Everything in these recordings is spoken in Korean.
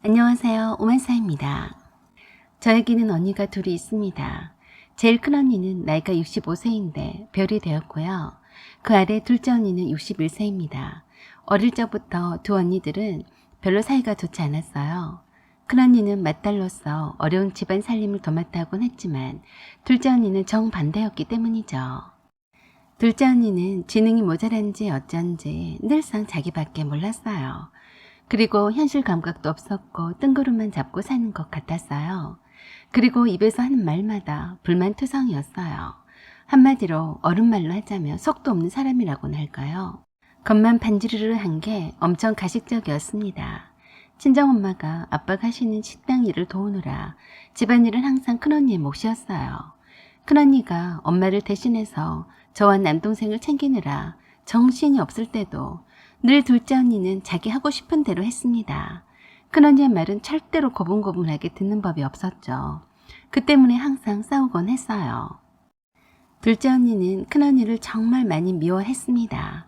안녕하세요. 오만사입니다. 저에게는 언니가 둘이 있습니다. 제일 큰 언니는 나이가 65세인데 별이 되었고요. 그 아래 둘째 언니는 61세입니다. 어릴 적부터 두 언니들은 별로 사이가 좋지 않았어요. 큰 언니는 맏딸로서 어려운 집안 살림을 도맡아하곤 했지만 둘째 언니는 정반대였기 때문이죠. 둘째 언니는 지능이 모자란지 어쩐지 늘상 자기밖에 몰랐어요. 그리고 현실 감각도 없었고 뜬구름만 잡고 사는 것 같았어요. 그리고 입에서 하는 말마다 불만투성이었어요. 한마디로 어른말로 하자면 속도 없는 사람이라고나 할까요? 겉만 반지르르한 게 엄청 가식적이었습니다. 친정엄마가 아빠가 하시는 식당 일을 도우느라 집안일은 항상 큰언니의 몫이었어요. 큰언니가 엄마를 대신해서 저와 남동생을 챙기느라 정신이 없을 때도 늘 둘째 언니는 자기 하고 싶은 대로 했습니다. 큰언니의 말은 절대로 고분고분하게 듣는 법이 없었죠. 그 때문에 항상 싸우곤 했어요. 둘째 언니는 큰언니를 정말 많이 미워했습니다.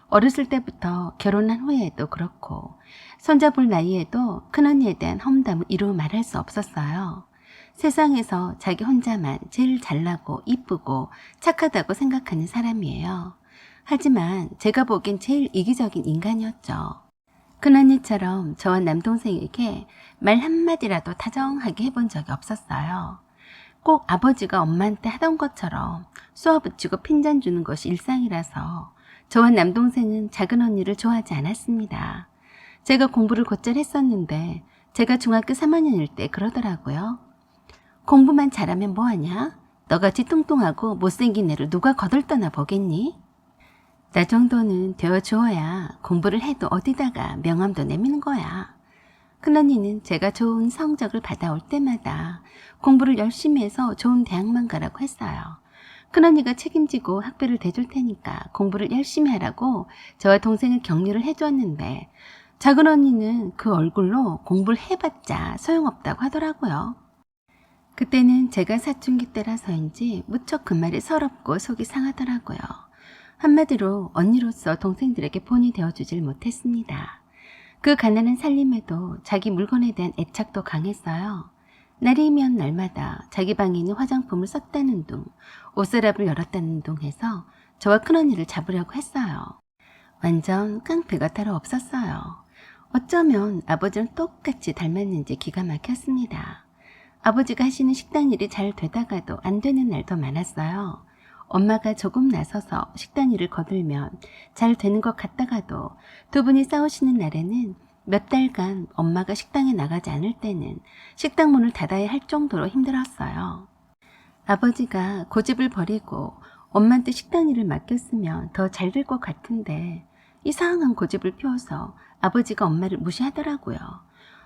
어렸을 때부터 결혼한 후에도 그렇고 손자볼 나이에도 큰언니에 대한 험담을 이루 말할 수 없었어요. 세상에서 자기 혼자만 제일 잘나고 이쁘고 착하다고 생각하는 사람이에요. 하지만 제가 보기엔 제일 이기적인 인간이었죠. 큰언니처럼 저와 남동생에게 말 한마디라도 다정하게 해본 적이 없었어요. 꼭 아버지가 엄마한테 하던 것처럼 쏘아붙이고 핀잔 주는 것이 일상이라서 저와 남동생은 작은 언니를 좋아하지 않았습니다. 제가 공부를 곧잘 했었는데 제가 중학교 3학년일 때 그러더라고요. 공부만 잘하면 뭐하냐? 너같이 뚱뚱하고 못생긴 애를 누가 거들떠나 보겠니? 나 정도는 되어주어야 공부를 해도 어디다가 명함도 내미는 거야. 큰언니는 제가 좋은 성적을 받아올 때마다 공부를 열심히 해서 좋은 대학만 가라고 했어요. 큰언니가 책임지고 학비를 대줄 테니까 공부를 열심히 하라고 저와 동생을 격려를 해주었는데 작은 언니는 그 얼굴로 공부를 해봤자 소용없다고 하더라고요. 그때는 제가 사춘기 때라서인지 무척 그 말이 서럽고 속이 상하더라고요. 한마디로 언니로서 동생들에게 본이 되어주질 못했습니다. 그 가난한 살림에도 자기 물건에 대한 애착도 강했어요. 날이면 날마다 자기 방에 있는 화장품을 썼다는 둥, 옷서랍을 열었다는 둥 해서 저와 큰언니를 잡으려고 했어요. 완전 깡패가 따로 없었어요. 어쩌면 아버지랑 똑같이 닮았는지 기가 막혔습니다. 아버지가 하시는 식당 일이 잘 되다가도 안 되는 날도 많았어요. 엄마가 조금 나서서 식당 일을 거들면 잘 되는 것 같다가도 두 분이 싸우시는 날에는 몇 달간 엄마가 식당에 나가지 않을 때는 식당 문을 닫아야 할 정도로 힘들었어요. 아버지가 고집을 버리고 엄마한테 식당 일을 맡겼으면 더 잘 될 것 같은데 이상한 고집을 피워서 아버지가 엄마를 무시하더라고요.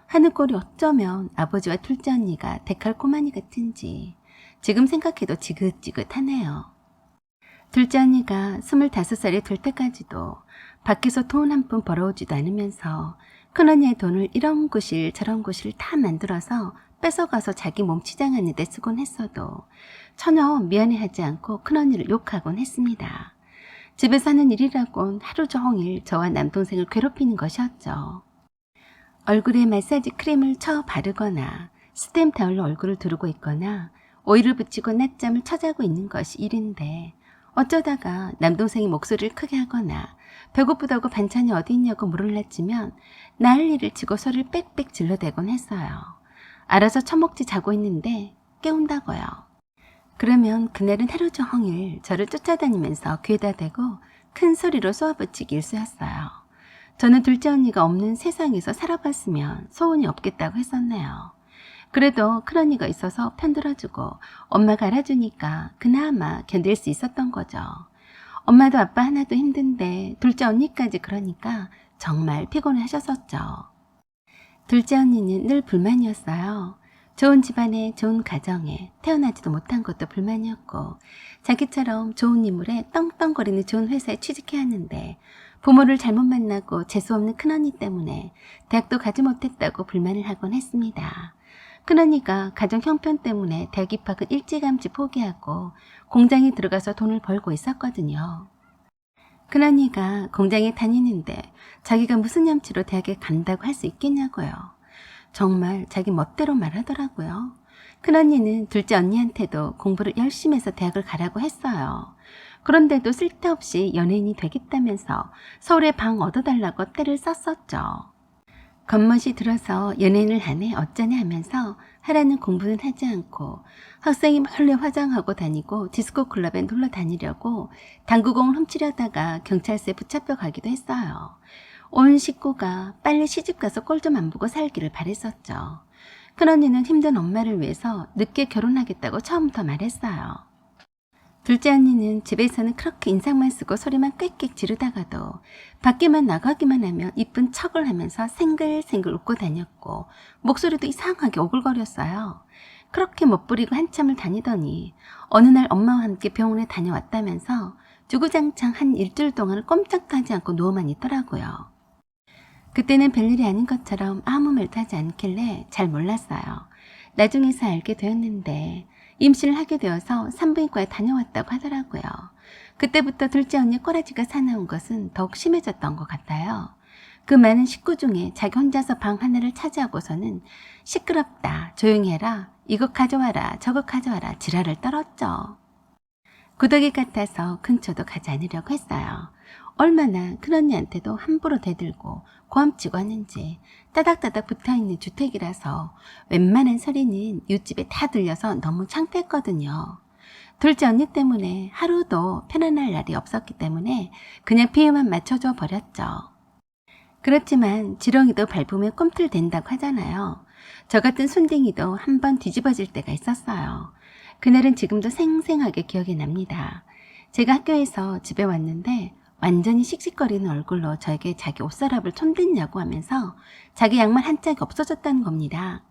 하는 꼴이 어쩌면 아버지와 둘째 언니가 데칼코마니 같은지 지금 생각해도 지긋지긋하네요. 둘째 언니가 25살이 될 때까지도 밖에서 돈 한 푼 벌어오지도 않으면서 큰언니의 돈을 이런 구실 저런 구실 다 만들어서 뺏어가서 자기 몸 치장하는 데 쓰곤 했어도 전혀 미안해하지 않고 큰언니를 욕하곤 했습니다. 집에서 하는 일이라곤 하루 종일 저와 남동생을 괴롭히는 것이었죠. 얼굴에 마사지 크림을 쳐 바르거나 스템 타올로 얼굴을 두르고 있거나 오일을 붙이고 낮잠을 쳐자고 있는 것이 일인데 어쩌다가 남동생이 목소리를 크게 하거나 배고프다고 반찬이 어디 있냐고 물을 놔치면 난리를 치고 소리를 빽빽 질러대곤 했어요. 알아서 처먹지 자고 있는데 깨운다고요. 그러면 그날은 하루 종일 저를 쫓아다니면서 귀에다 대고 큰 소리로 쏘아붙이기 일쑤였어요. 저는 둘째 언니가 없는 세상에서 살아봤으면 소원이 없겠다고 했었네요. 그래도 큰언니가 있어서 편들어주고 엄마가 알아주니까 그나마 견딜 수 있었던 거죠. 엄마도 아빠 하나도 힘든데 둘째 언니까지 그러니까 정말 피곤해 하셨었죠. 둘째 언니는 늘 불만이었어요. 좋은 집안에 좋은 가정에 태어나지도 못한 것도 불만이었고 자기처럼 좋은 인물에 떵떵거리는 좋은 회사에 취직해야 하는데 부모를 잘못 만나고 재수없는 큰언니 때문에 대학도 가지 못했다고 불만을 하곤 했습니다. 큰언니가 가정 형편 때문에 대학 입학은 일찌감치 포기하고 공장에 들어가서 돈을 벌고 있었거든요. 큰언니가 공장에 다니는데 자기가 무슨 염치로 대학에 간다고 할 수 있겠냐고요. 정말 자기 멋대로 말하더라고요. 큰언니는 둘째 언니한테도 공부를 열심히 해서 대학을 가라고 했어요. 그런데도 쓸데없이 연예인이 되겠다면서 서울에 방 얻어달라고 떼를 썼었죠. 겉멋이 들어서 연예인을 하네 어쩌네 하면서 하라는 공부는 하지 않고 학생이 몰래 화장하고 다니고 디스코 클럽에 놀러 다니려고 당구공을 훔치려다가 경찰서에 붙잡혀 가기도 했어요. 온 식구가 빨리 시집가서 꼴 좀 안 보고 살기를 바랬었죠. 큰언니는 힘든 엄마를 위해서 늦게 결혼하겠다고 처음부터 말했어요. 둘째 언니는 집에서는 그렇게 인상만 쓰고 소리만 꽥꽥 지르다가도 밖에만 나가기만 하면 이쁜 척을 하면서 생글생글 웃고 다녔고 목소리도 이상하게 오글거렸어요. 그렇게 멋부리고 한참을 다니더니 어느 날 엄마와 함께 병원에 다녀왔다면서 주구장창 한 일주일 동안은 꼼짝도 하지 않고 누워만 있더라고요. 그때는 별일이 아닌 것처럼 아무 말도 하지 않길래 잘 몰랐어요. 나중에서 알게 되었는데 임신을 하게 되어서 산부인과에 다녀왔다고 하더라고요. 그때부터 둘째 언니 꼬라지가 사나운 것은 더욱 심해졌던 것 같아요. 그 많은 식구 중에 자기 혼자서 방 하나를 차지하고서는 시끄럽다, 조용히 해라, 이것 가져와라, 저것 가져와라 지랄을 떨었죠. 구더기 같아서 근처도 가지 않으려고 했어요. 얼마나 큰언니한테도 함부로 대들고 고함치고 하는지 따닥따닥 붙어있는 주택이라서 웬만한 소리는 이웃집에 다 들려서 너무 창피했거든요. 둘째 언니 때문에 하루도 편안할 날이 없었기 때문에 그냥 비유만 맞춰줘 버렸죠. 그렇지만 지렁이도 밟으면 꿈틀댄다고 하잖아요. 저 같은 순댕이도 한번 뒤집어질 때가 있었어요. 그날은 지금도 생생하게 기억이 납니다. 제가 학교에서 집에 왔는데 완전히 씩씩거리는 얼굴로 저에게 자기 옷서랍을 손댔냐고 하면서 자기 양말 한 짝이 없어졌다는 겁니다.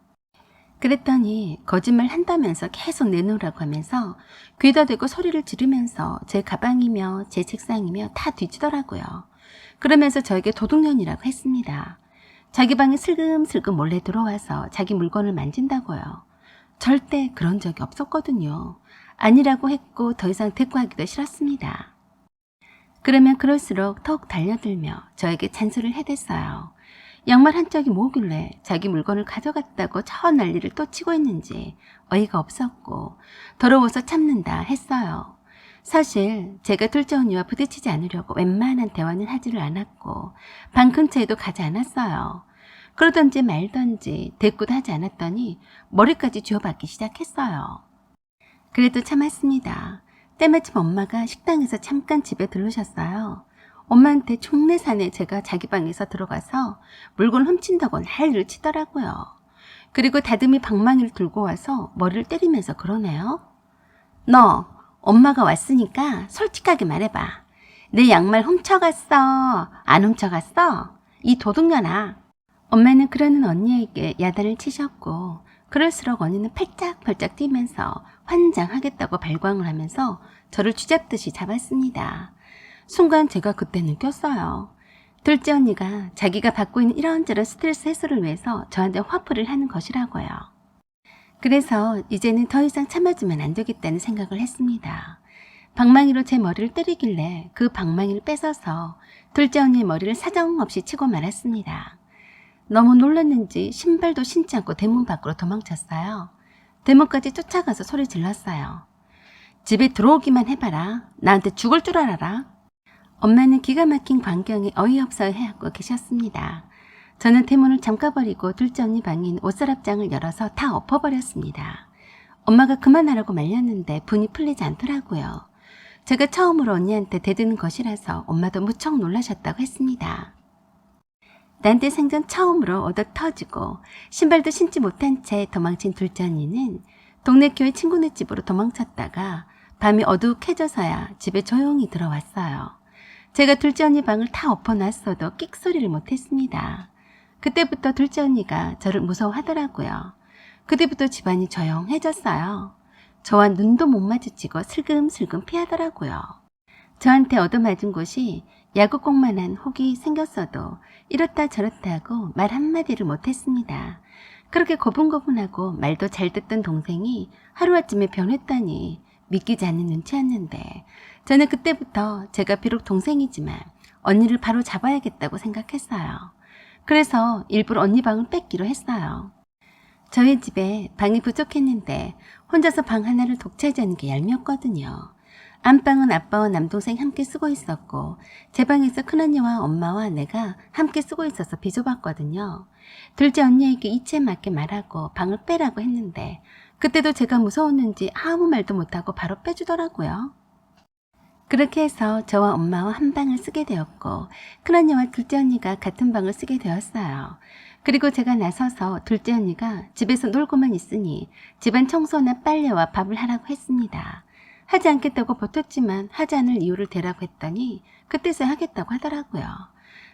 그랬더니 거짓말 한다면서 계속 내놓으라고 하면서 귀에다 대고 소리를 지르면서 제 가방이며 제 책상이며 다 뒤지더라고요. 그러면서 저에게 도둑년이라고 했습니다. 자기 방에 슬금슬금 몰래 들어와서 자기 물건을 만진다고요. 절대 그런 적이 없었거든요. 아니라고 했고 더 이상 대꾸하기도 싫었습니다. 그러면 그럴수록 더욱 달려들며 저에게 잔소리를 해댔어요. 양말 한 짝이 뭐길래 자기 물건을 가져갔다고 저 난리를 또 치고 있는지 어이가 없었고 더러워서 참는다 했어요. 사실 제가 둘째 언니와 부딪히지 않으려고 웬만한 대화는 하지를 않았고 방 근처에도 가지 않았어요. 그러던지 말던지 대꾸도 하지 않았더니 머리까지 쥐어박기 시작했어요. 그래도 참았습니다. 때마침 엄마가 식당에서 잠깐 집에 들르셨어요. 엄마한테 촉내산에 제가 자기 방에서 들어가서 물건 훔친다고 난리를 치더라고요. 그리고 다듬이 방망이를 들고 와서 머리를 때리면서 그러네요. 너 엄마가 왔으니까 솔직하게 말해봐. 내 양말 훔쳐갔어? 안 훔쳐갔어? 이 도둑년아. 엄마는 그러는 언니에게 야단을 치셨고 그럴수록 언니는 펄짝펄짝 뛰면서 환장하겠다고 발광을 하면서 저를 쥐잡듯이 잡았습니다. 순간 제가 그때 느꼈어요. 둘째 언니가 자기가 받고 있는 이런저런 스트레스 해소를 위해서 저한테 화풀이를 하는 것이라고요. 그래서 이제는 더 이상 참아주면 안 되겠다는 생각을 했습니다. 방망이로 제 머리를 때리길래 그 방망이를 뺏어서 둘째 언니의 머리를 사정없이 치고 말았습니다. 너무 놀랐는지 신발도 신지 않고 대문 밖으로 도망쳤어요. 대문까지 쫓아가서 소리 질렀어요. 집에 들어오기만 해봐라. 나한테 죽을 줄 알아라. 엄마는 기가 막힌 광경에 어이없어 해하고 계셨습니다. 저는 대문을 잠가버리고 둘째 언니 방에 있는 옷서랍장을 열어서 다 엎어버렸습니다. 엄마가 그만하라고 말렸는데 분이 풀리지 않더라고요. 제가 처음으로 언니한테 대드는 것이라서 엄마도 무척 놀라셨다고 했습니다. 나한테 생전 처음으로 얻어 터지고 신발도 신지 못한 채 도망친 둘째 언니는 동네 교회 친구네 집으로 도망쳤다가 밤이 어둑해져서야 집에 조용히 들어왔어요. 제가 둘째 언니 방을 다 엎어놨어도 끽소리를 못했습니다. 그때부터 둘째 언니가 저를 무서워하더라고요. 그때부터 집안이 조용해졌어요. 저와 눈도 못 마주치고 슬금슬금 피하더라고요. 저한테 얻어맞은 곳이 야구공만한 혹이 생겼어도 이렇다 저렇다 하고 말 한마디를 못했습니다. 그렇게 고분고분하고 말도 잘 듣던 동생이 하루아침에 변했다니 믿기지 않는 눈치였는데 저는 그때부터 제가 비록 동생이지만 언니를 바로 잡아야겠다고 생각했어요. 그래서 일부러 언니 방을 뺏기로 했어요. 저희 집에 방이 부족했는데 혼자서 방 하나를 독차지하는 게 얄미웠거든요. 안방은 아빠와 남동생이 함께 쓰고 있었고 제 방에서 큰언니와 엄마와 내가 함께 쓰고 있어서 비좁았거든요. 둘째 언니에게 이치에 맞게 말하고 방을 빼라고 했는데 그때도 제가 무서웠는지 아무 말도 못하고 바로 빼주더라고요. 그렇게 해서 저와 엄마와 한 방을 쓰게 되었고 큰언니와 둘째 언니가 같은 방을 쓰게 되었어요. 그리고 제가 나서서 둘째 언니가 집에서 놀고만 있으니 집안 청소나 빨래와 밥을 하라고 했습니다. 하지 않겠다고 버텼지만 하지 않을 이유를 대라고 했더니 그때서야 하겠다고 하더라고요.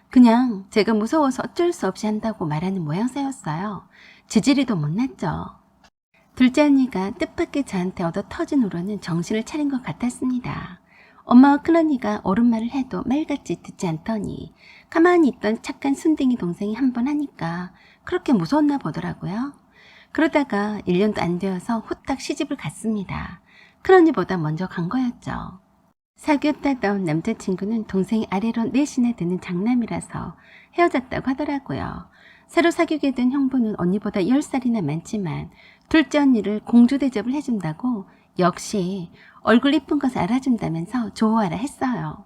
그냥 제가 무서워서 어쩔 수 없이 한다고 말하는 모양새였어요. 지지리도 못났죠. 둘째 언니가 뜻밖의 저한테 얻어 터진 후로는 정신을 차린 것 같았습니다. 엄마와 큰언니가 옳은 말을 해도 말같이 듣지 않더니 가만히 있던 착한 순둥이 동생이 한 번 하니까 그렇게 무서웠나 보더라고요. 그러다가 1년도 안 되어서 후딱 시집을 갔습니다. 큰언니보다 먼저 간 거였죠. 사귀었다던 남자친구는 동생이 아래로 넷이나 되는 장남이라서 헤어졌다고 하더라고요. 새로 사귀게 된 형부는 언니보다 10살이나 많지만 둘째 언니를 공주 대접을 해준다고 역시 얼굴 이쁜 것을 알아준다면서 좋아하라 했어요.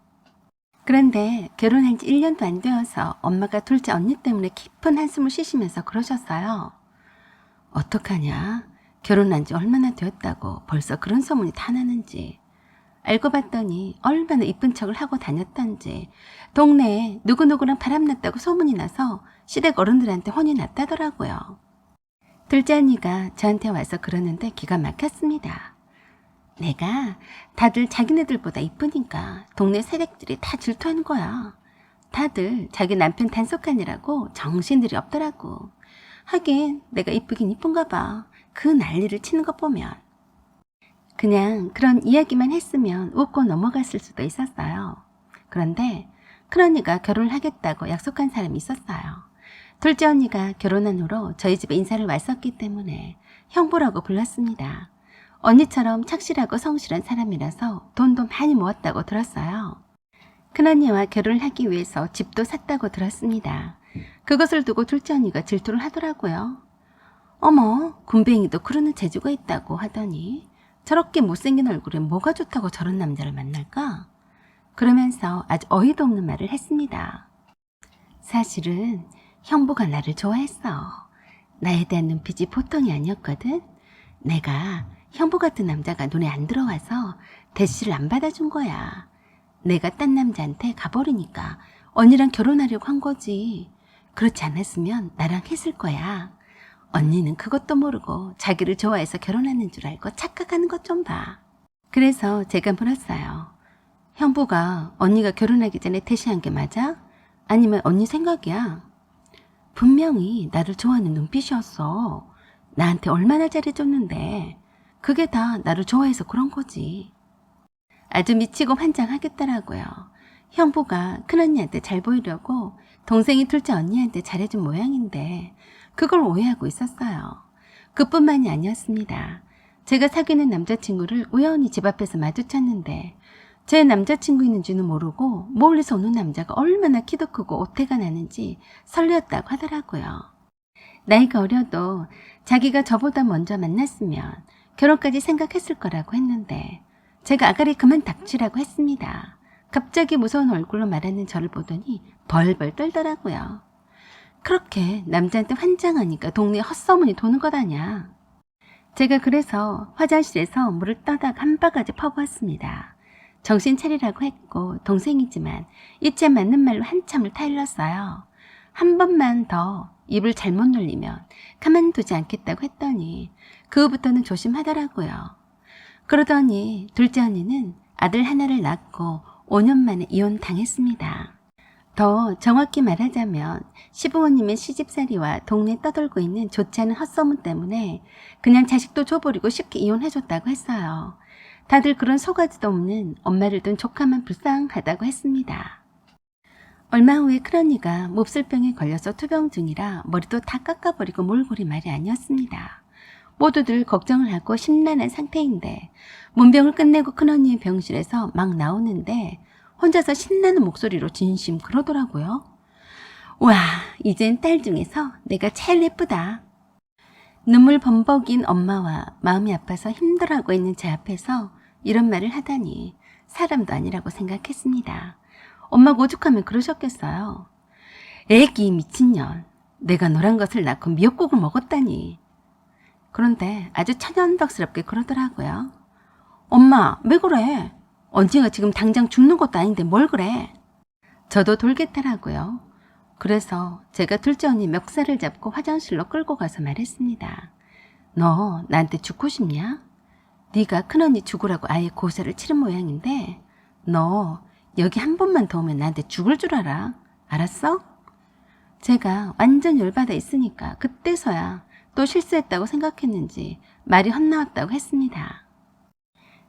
그런데 결혼한 지 1년도 안 되어서 엄마가 둘째 언니 때문에 깊은 한숨을 쉬시면서 그러셨어요. 어떡하냐? 결혼한 지 얼마나 되었다고 벌써 그런 소문이 다 나는지. 알고 봤더니 얼마나 이쁜 척을 하고 다녔던지 동네에 누구누구랑 바람났다고 소문이 나서 시댁 어른들한테 혼이 났다더라고요. 둘째 언니가 저한테 와서 그러는데 기가 막혔습니다. 내가 다들 자기네들보다 이쁘니까 동네 새댁들이 다 질투하는 거야. 다들 자기 남편 단속하느라고 정신들이 없더라고. 하긴 내가 이쁘긴 이쁜가 봐. 그 난리를 치는 것 보면. 그냥 그런 이야기만 했으면 웃고 넘어갔을 수도 있었어요. 그런데 큰언니가 결혼을 하겠다고 약속한 사람이 있었어요. 둘째 언니가 결혼한 후로 저희 집에 인사를 왔었기 때문에 형부라고 불렀습니다. 언니처럼 착실하고 성실한 사람이라서 돈도 많이 모았다고 들었어요. 큰언니와 결혼을 하기 위해서 집도 샀다고 들었습니다. 그것을 두고 둘째 언니가 질투를 하더라고요. 어머, 군뱅이도 그러는 재주가 있다고 하더니 저렇게 못생긴 얼굴에 뭐가 좋다고 저런 남자를 만날까? 그러면서 아주 어이도 없는 말을 했습니다. 사실은 형부가 나를 좋아했어. 나에 대한 눈빛이 보통이 아니었거든. 내가 형부 같은 남자가 눈에 안 들어와서 대시를 안 받아준 거야. 내가 딴 남자한테 가버리니까 언니랑 결혼하려고 한 거지. 그렇지 않았으면 나랑 했을 거야. 언니는 그것도 모르고 자기를 좋아해서 결혼하는 줄 알고 착각하는 것 좀 봐. 그래서 제가 물었어요. 형부가 언니가 결혼하기 전에 대시한 게 맞아? 아니면 언니 생각이야? 분명히 나를 좋아하는 눈빛이었어. 나한테 얼마나 잘해줬는데 그게 다 나를 좋아해서 그런 거지. 아주 미치고 환장하겠더라고요. 형부가 큰언니한테 잘 보이려고 동생이 둘째 언니한테 잘해준 모양인데 그걸 오해하고 있었어요. 그뿐만이 아니었습니다. 제가 사귀는 남자친구를 우연히 집 앞에서 마주쳤는데 제 남자친구 있는지는 모르고 멀리서 오는 남자가 얼마나 키도 크고 오태가 나는지 설레었다고 하더라고요. 나이가 어려도 자기가 저보다 먼저 만났으면 결혼까지 생각했을 거라고 했는데 제가 아가리 그만 닥치라고 했습니다. 갑자기 무서운 얼굴로 말하는 저를 보더니 벌벌 떨더라고요. 그렇게 남자한테 환장하니까 동네에 헛소문이 도는 것 아냐. 제가 그래서 화장실에서 물을 떠다가 한 바가지 퍼부었습니다. 정신 차리라고 했고 동생이지만 이치에 맞는 말로 한참을 타일렀어요. 한 번만 더 입을 잘못 놀리면 가만두지 않겠다고 했더니 그 후부터는 조심하더라고요. 그러더니 둘째 언니는 아들 하나를 낳고 5년 만에 이혼당했습니다. 더 정확히 말하자면 시부모님의 시집살이와 동네에 떠돌고 있는 좋지 않은 헛소문 때문에 그냥 자식도 줘버리고 쉽게 이혼해줬다고 했어요. 다들 그런 소가지도 없는 엄마를 둔 조카만 불쌍하다고 했습니다. 얼마 후에 큰언니가 몹쓸병에 걸려서 투병 중이라 머리도 다 깎아버리고 몰골이 말이 아니었습니다. 모두들 걱정을 하고 심란한 상태인데 문병을 끝내고 큰언니의 병실에서 막 나오는데 혼자서 신나는 목소리로 진심 그러더라고요. 와, 이젠 딸 중에서 내가 제일 예쁘다. 눈물 범벅인 엄마와 마음이 아파서 힘들어하고 있는 제 앞에서 이런 말을 하다니 사람도 아니라고 생각했습니다. 엄마가 오죽하면 그러셨겠어요. 애기 미친년, 내가 노란 것을 낳고 미역국을 먹었다니. 그런데 아주 천연덕스럽게 그러더라고요. 엄마, 왜 그래? 언제가 지금 당장 죽는 것도 아닌데 뭘 그래? 저도 돌겠더라고요. 그래서 제가 둘째 언니 멱살을 잡고 화장실로 끌고 가서 말했습니다. 너 나한테 죽고 싶냐? 네가 큰언니 죽으라고 아예 고사를 치른 모양인데 너 여기 한 번만 더 오면 나한테 죽을 줄 알아. 알았어? 제가 완전 열받아 있으니까 그때서야 또 실수했다고 생각했는지 말이 헛나왔다고 했습니다.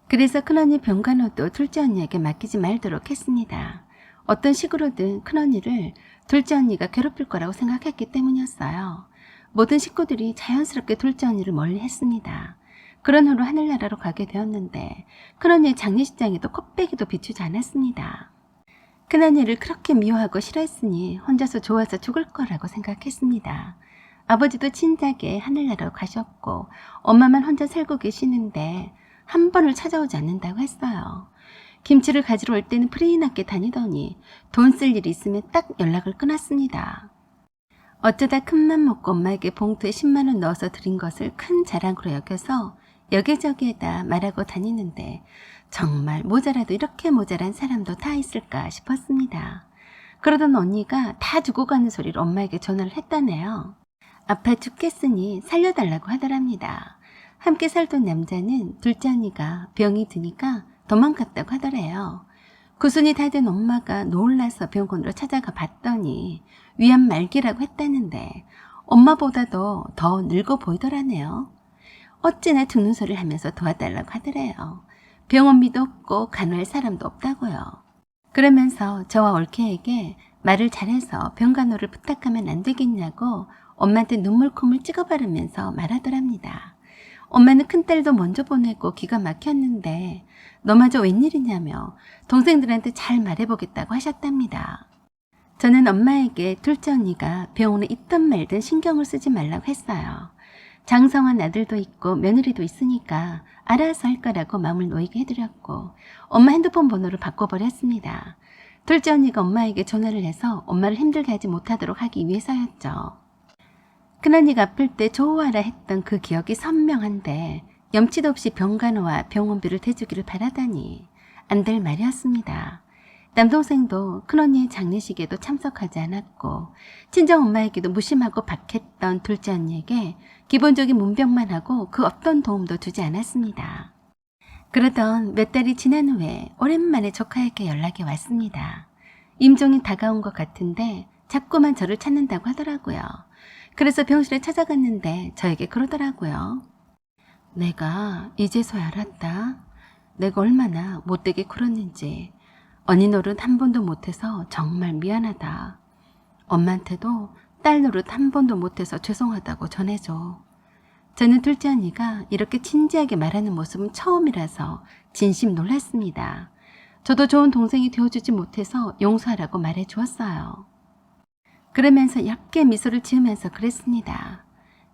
그래서 큰언니 병간호도 둘째 언니에게 맡기지 말도록 했습니다. 어떤 식으로든 큰언니를 둘째 언니가 괴롭힐 거라고 생각했기 때문이었어요. 모든 식구들이 자연스럽게 둘째 언니를 멀리 했습니다. 그런 후로 하늘나라로 가게 되었는데 큰언니의 장례식장에도 콧배기도 비추지 않았습니다. 큰언니를 그렇게 미워하고 싫어했으니 혼자서 좋아서 죽을 거라고 생각했습니다. 아버지도 진작에 하늘나라로 가셨고 엄마만 혼자 살고 계시는데 한 번을 찾아오지 않는다고 했어요. 김치를 가지러 올 때는 프레이나께 다니더니 돈 쓸 일이 있으면 딱 연락을 끊었습니다. 어쩌다 큰맘 먹고 엄마에게 봉투에 10만 원 넣어서 드린 것을 큰 자랑으로 여겨서 여기저기에다 말하고 다니는데 정말 모자라도 이렇게 모자란 사람도 다 있을까 싶었습니다. 그러던 언니가 다 죽어가는 소리를 엄마에게 전화를 했다네요. 아파 죽겠으니 살려달라고 하더랍니다. 함께 살던 남자는 둘째 언니가 병이 드니까 도망갔다고 하더래요. 구순이 다 된 엄마가 놀라서 병원으로 찾아가 봤더니 위암 말기라고 했다는데 엄마보다도 더 늙어 보이더라네요. 어찌나 죽는 소리를 하면서 도와달라고 하더래요. 병원비도 없고 간호할 사람도 없다고요. 그러면서 저와 올케에게 말을 잘해서 병간호를 부탁하면 안 되겠냐고 엄마한테 눈물콧물 찍어 바르면서 말하더랍니다. 엄마는 큰딸도 먼저 보내고 기가 막혔는데 너마저 웬일이냐며 동생들한테 잘 말해보겠다고 하셨답니다. 저는 엄마에게 둘째 언니가 병원에 있든 말든 신경을 쓰지 말라고 했어요. 장성한 아들도 있고 며느리도 있으니까 알아서 할 거라고 마음을 놓이게 해드렸고 엄마 핸드폰 번호를 바꿔버렸습니다. 둘째 언니가 엄마에게 전화를 해서 엄마를 힘들게 하지 못하도록 하기 위해서였죠. 큰언니가 아플 때 좋아하라 했던 그 기억이 선명한데 염치도 없이 병간호와 병원비를 대주기를 바라다니 안 될 말이었습니다. 남동생도 큰언니의 장례식에도 참석하지 않았고 친정엄마에게도 무심하고 박했던 둘째 언니에게 기본적인 문병만 하고 그 어떤 도움도 주지 않았습니다. 그러던 몇 달이 지난 후에 오랜만에 조카에게 연락이 왔습니다. 임종이 다가온 것 같은데 자꾸만 저를 찾는다고 하더라고요. 그래서 병실에 찾아갔는데 저에게 그러더라고요. 내가 이제서야 알았다. 내가 얼마나 못되게 굴었는지. 언니 노릇 한 번도 못해서 정말 미안하다. 엄마한테도 딸 노릇 한 번도 못해서 죄송하다고 전해줘. 저는 둘째 언니가 이렇게 진지하게 말하는 모습은 처음이라서 진심 놀랐습니다. 저도 좋은 동생이 되어주지 못해서 용서하라고 말해주었어요. 그러면서 옅게 미소를 지으면서 그랬습니다.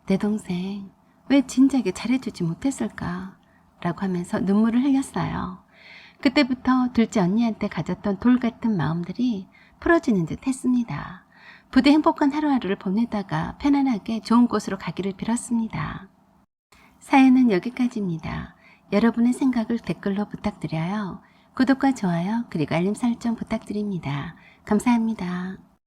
내 동생 왜 진작에 잘해주지 못했을까? 라고 하면서 눈물을 흘렸어요. 그때부터 둘째 언니한테 가졌던 돌 같은 마음들이 풀어지는 듯 했습니다. 부디 행복한 하루하루를 보내다가 편안하게 좋은 곳으로 가기를 빌었습니다. 사연은 여기까지입니다. 여러분의 생각을 댓글로 부탁드려요. 구독과 좋아요 그리고 알림 설정 부탁드립니다. 감사합니다.